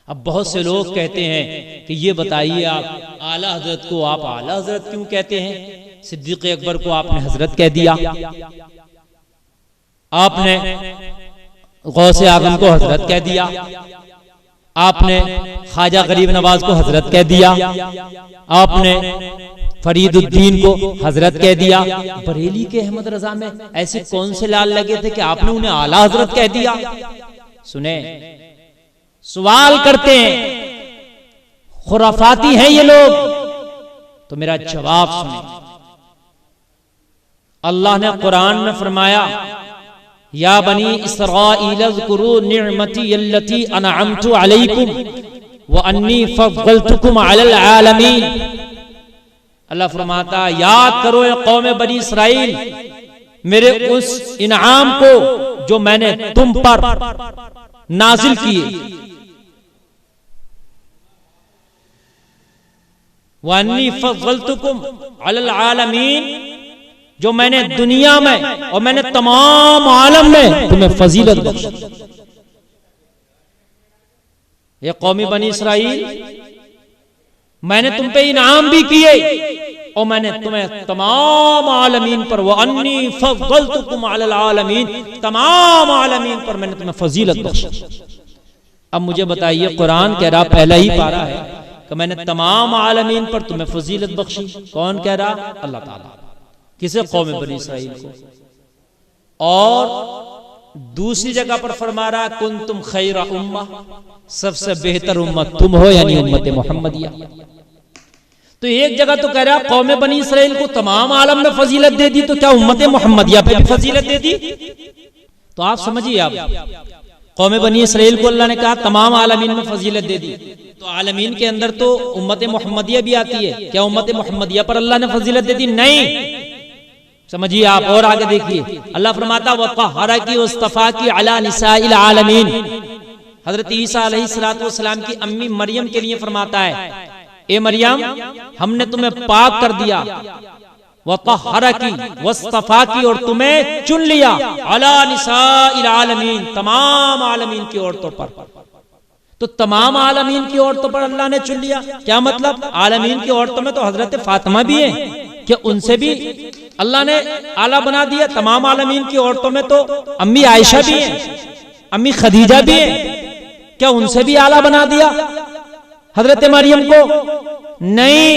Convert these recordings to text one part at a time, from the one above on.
अब बहुत से लोग कहते हैं कि ये बताइए आप आला हजरत को आप आला हजरत क्यों कहते हैं? सिद्दीक अकबर को आपने हजरत कह दिया, आपने गौसे आजम को हजरत कह दिया, आपने ख्वाजा गरीब नवाज को हजरत कह दिया, आपने फरीदुद्दीन को हजरत कह दिया। बरेली के अहमद रजा में ऐसे कौन से लाल लगे थे कि आपने उन्हें आला हजरत कह दिया? सुने, सवाल करते हैं, खुराफाती हैं ये लोग, तो मेरा जवाब सुने। अल्लाह ने कुरान में फरमाया, या बनी इसराईल ज़कुरू निअमती अल्लती अनअमतु अलैकुम व अन्नी फज़्ज़लतुकुम अलल आलमीन। अल्लाह फरमाता, याद करो ए कौम बनी इसराइल, मेरे उस इनाम को जो मैंने तुम पर नाजिल किए। व अन्नी फज़्ज़लतुकुम अलल आलमीन, जो मैंने दुनिया में और मैंने तमाम आलम में तुम्हें फजीलत बख्शी। ये कौमी बनी इसराइल, मैंने तुम पे इनाम भी किए और मैंने तुम्हें तमाम आलमीन पर, वो अन्नी फज़्ज़लतुकुम अलल आलमीन, तमाम आलमीन पर मैंने तुम्हें फजीलत बख्शी। अब मुझे बताइए, कुरान कह रहा, पहला ही पारा है कि मैंने तमाम आलमीन पर तुम्हें फजीलत बख्शी। कौन कह रहा? अल्लाह ताला। किसे? कौम बनी इसराइल को। और दूसरी जगह पर फरमा रहा, कुंतुम खैरा उम्मा, सबसे बेहतर उम्मत तुम हो, यानी उम्मत मोहम्मदिया। तो एक जगह तो कह रहा कौम बनी इसराइल को तमाम आलम में फजीलत दे दी, तो क्या उम्मत मोहम्मदिया पे भी फजीलत दे दी? तो आप समझिए, आप कौम बनी इसराइल को अल्लाह ने कहा तमाम आलमीन में फजीलत दे दी, तो आलमीन के अंदर तो उम्मत मोहम्मदिया भी आती है। क्या उम्मत मोहम्मदिया पर अल्लाह ने फजीलत दे दी? नहीं। समझिए आप, और आगे देखिए, अल्लाह फरमाता, वक़हरा की वस्तफा की अला निसाइल आलमीन। हजरत ईसा अलैहिस्सलातु वस्सलाम की अम्मी मरियम के लिए फरमाता है, ए मरियम, हमने तुम्हें पाक कर दिया, वक़हरा की वस्तफा की, और तुम्हें चुन लिया, अला निसाइल आलमीन, तमाम आलमीन की औरतों पर। तो तमाम आलमीन की औरतों पर अल्लाह ने चुन लिया, क्या मतलब? आलमीन की औरतों में तो हजरत फातिमा भी है, क्या उनसे भी अल्लाह ने आला बना दिया? तमाम आलमीन की औरतों में तो अम्मी आयशा भी है, अम्मी खदीजा भी है, क्या उनसे भी आला बना दिया हजरत मरियम को? नहीं।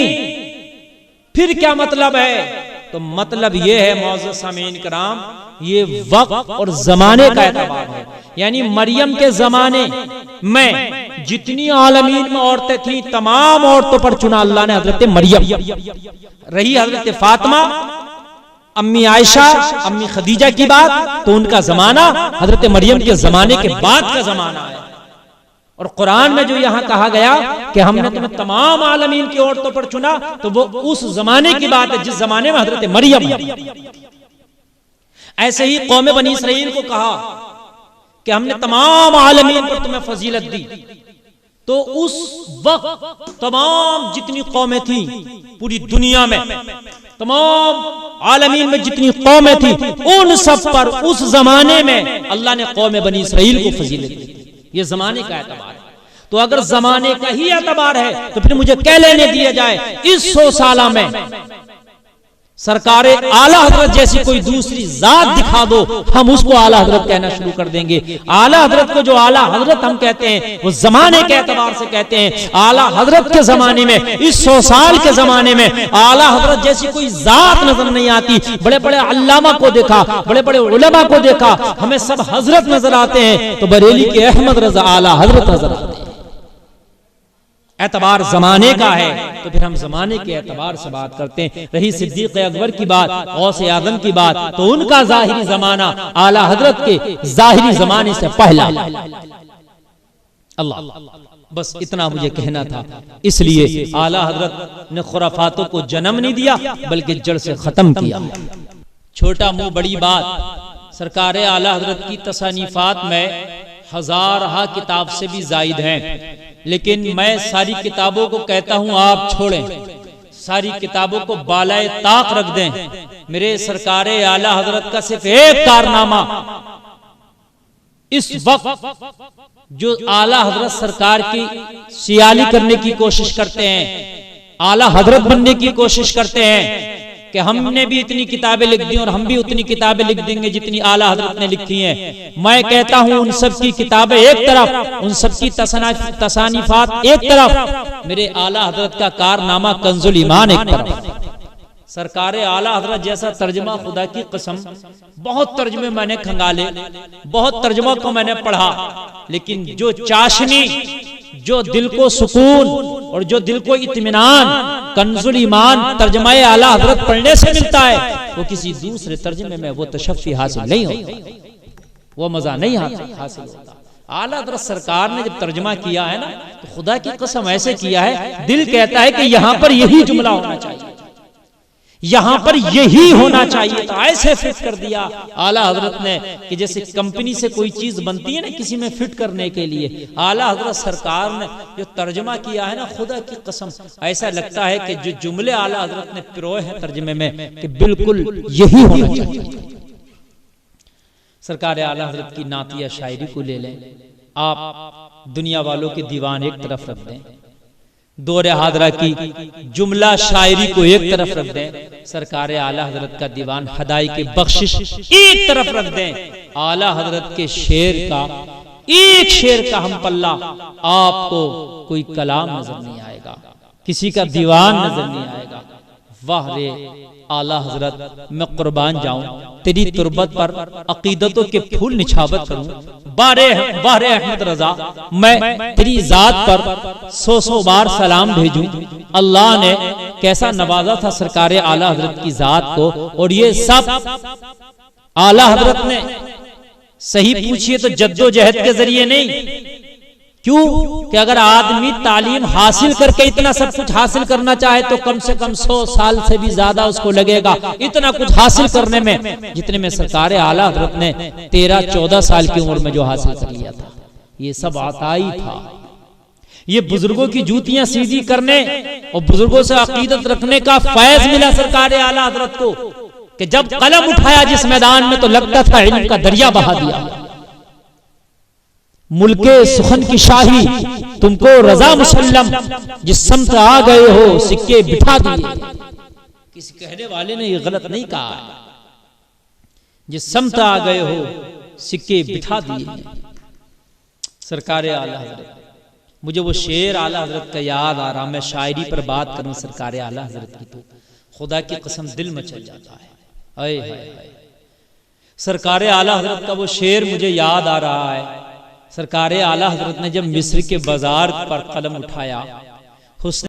फिर क्या मतलब है? तो मतलब ये है मौजूद सामीन कराम, ये वक्त और जमाने का एतबार है। यानी मरियम के जमाने में जितनी आलमीन में औरतें थी, तमाम औरतों पर चुना अल्लाह ने हजरत मरियम। रही हजरत फातिमा, अम्मी आयशा, अम्मी खदीजा की बात, तो उनका जमाना हजरत मरियम के जमाने के बाद का जमाना है। और कुरान में जो यहां कहा गया कि हमने तुम्हें तमाम आलमीन की औरतों पर चुना, तो वो उस जमाने की बात है जिस जमाने में हजरत मरियम। ऐसे ही कौम बनी इसराइल को कहा कि हमने तमाम आलमीन पर तुम्हें फजीलत दी, तो उस वक्त तमाम जितनी कौमें थी पूरी दुनिया में, तमाम आलमीन में जितनी कौमें थी, उन सब पर उस जमाने में अल्लाह ने कौम बनी इसराइल को फजीलत दी। ये जमाने का एतबार है। तो अगर जमाने का ही एतबार है, तो फिर मुझे कह लेने दिया जाए, इस 100 साल में सरकार आला हजरत जैसी कोई दूसरी जात दिखा दो, हम उसको आला हजरत कहना शुरू कर देंगे। आला हजरत को जो आला हजरत हम कहते हैं, वो जमाने के एतबार से कहते हैं। आला हजरत के जमाने में, इस 100 साल के जमाने में आला हजरत जैसी कोई जात नजर नहीं आती। बड़े बड़े अल्लामा को देखा, बड़े बड़े उलमा को देखा, हमें सब हजरत नजर आते हैं, तो बरेली के अहमद रजा आला हजरत नजर आते हैं। एतबार जमाने का है, तो फिर हम जमाने के एतबार से बात करते हैं। रही सिद्दीक अकबर की बात, गौसे आजम की बात, तो उनका जाहिरी जमाना आला हजरत के जाहिरी जमाने से पहला। अल्लाह, बस इतना मुझे कहना था। इसलिए आला हजरत ने खुराफातों को जन्म नहीं दिया, बल्कि जड़ से खत्म किया। छोटा मुंह बड़ी बात। सरकार आला हजरत की तसानीफात में हजारहा किताब से भी जायद हैं, लेकिन मैं सारी किताबों को कहता हूं आप छोड़ें, सारी किताबों को बालाए ताक रख दें। मेरे सरकारे आला हजरत का सिर्फ एक कारनामा, इस वक्त जो आला हजरत सरकार की सियाली करने की कोशिश करते हैं, आला हजरत बनने की कोशिश करते हैं कि हमने भी इतनी किताबें लिख दी और हम भी उतनी किताबें लिख देंगे जितनी आला हजरत ने लिखी हैं। मैं कहता हूं उन सब की किताबें एक तरफ, उन सब की तसानीफात एक तरफ, मेरे आला हजरत का कारनामा कंजुल ईमान एक तरफ। सरकार आला हजरत जैसा तर्जमा, खुदा की कसम बहुत तर्जमे मैंने खंगाले, बहुत तर्जमा को मैंने पढ़ा, लेकिन जो चाशनी, जो दिल को सुकून और जो दिल को इत्मीनान कंजुल ईमान तर्जमा आला हजरत पढ़ने से मिलता है, वो किसी दूसरे तर्जमे में वो तशफ़ी हासिल नहीं होता, वो मजा नहीं हासिल होता। आला हजरत सरकार ने जब तर्जमा किया है ना, तो खुदा की कसम ऐसे किया है, दिल कहता है कि यहां पर यही जुमला होना चाहिए, यहां पर यही होना चाहिए, तो ऐसे फिट कर दिया आला हजरत ने कि जैसे कंपनी से कोई चीज बनती है ना किसी में फिट करने के लिए, आला हजरत सरकार ने जो तर्जमा किया है ना, खुदा की कसम ऐसा लगता है कि जो जुमले आला हजरत ने पिरोए हैं तर्जमे में कि बिल्कुल यही होना चाहिए। सरकार आला हजरत की नातिया शायरी को ले लें, आप दुनिया वालों के दीवान एक तरफ रख दें, दौरे हादरा की जुमला शायरी को एक तरफ रख दें, सरकार आला हजरत का दीवान हदाई की बख्शिश एक तरफ रख दें, आला हजरत के शेर का, एक शेर का हम पल्ला, आपको कोई कलाम नजर नहीं आएगा, किसी का दीवान नजर नहीं आएगा। वाह रे आला हजरत, मैं कुर्बान जाऊं तेरी तुरबत पर अकीदतों के फूल निछावत करूं, बारे अहमद रजा मैं तेरी जात पर 100 बार सलाम भेजूं। अल्लाह ने कैसा नवाजा था सरकार आला हजरत की जात को, और ये सब आला हजरत ने, सही पूछिए तो जद्दोजहद के जरिए नहीं, क्यों कि अगर आदमी तालीम हासिल करके इतना सब कुछ हासिल करना चाहे तो कम से कम 100 साल से भी ज्यादा उसको लगेगा इतना कुछ हासिल करने में, जितने में सरकार आला हजरत ने 13-14 साल की उम्र में जो हासिल कर लिया था, ये सब आताई था। ये बुजुर्गों की जूतियां सीधी करने और बुजुर्गों से अकीदत रखने का फैज मिला सरकार आला हजरत को, कि जब कलम उठाया जिस मैदान में तो लगता था इल्म का दरिया बहा दिया। मुल्के सुखन की शाही तुमको रजा मुसल्लम, जिस समत आ गए हो सिक्के बिठा दिए। किसी कहने वाले ने ये गलत नहीं कहा है, जिस समत आ गए हो सिक्के बिठा दिए। सरकार आला हजरत, मुझे वो शेर आला हजरत का याद आ रहा, मैं शायरी पर बात करूं सरकार आला हजरत की तो खुदा की कसम दिल मचल जाता है। आए हाय, सरकार आला हजरत का वो शेर मुझे याद आ रहा है। सरकार आला हजरत ने जब मिस्र के बाजार पर कलम उठाया, हुस्न